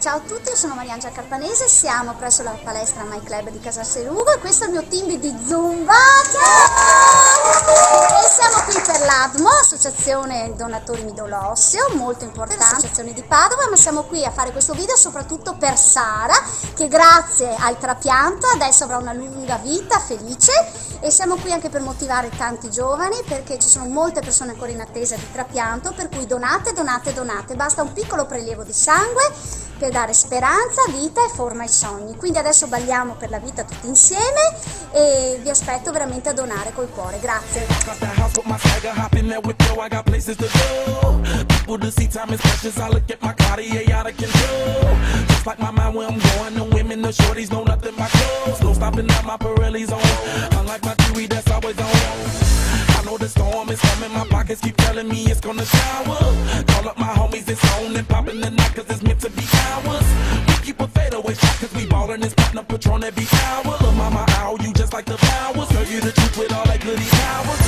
Ciao a tutti, io sono Mariangela Carpanese, siamo presso la palestra My Club di Casalserugo e questo è il mio team di Zumba. Ciao! E siamo qui per l'ADMO, Associazione Donatori Midollo Osseo, molto importante, associazione di Padova, ma siamo qui a fare questo video soprattutto per Sara, che grazie al trapianto adesso avrà una lunga vita felice, e siamo qui anche per motivare tanti giovani, perché ci sono molte persone ancora in attesa di trapianto, per cui donate, donate, donate, basta un piccolo prelievo di sangue per dare speranza, vita e forma ai sogni. Quindi adesso balliamo per la vita tutti insieme e vi aspetto veramente a donare col cuore. Grazie. I know the storm is coming, my pockets keep telling me it's gonna shower. Call up my homies, it's on and popping the night cause it's meant to be ours. We keep a fadeaway shot cause we ballin' and spotting a Patron every hour. Lil' mama owl, you just like the flowers. Girl, you the truth with all that goody powers.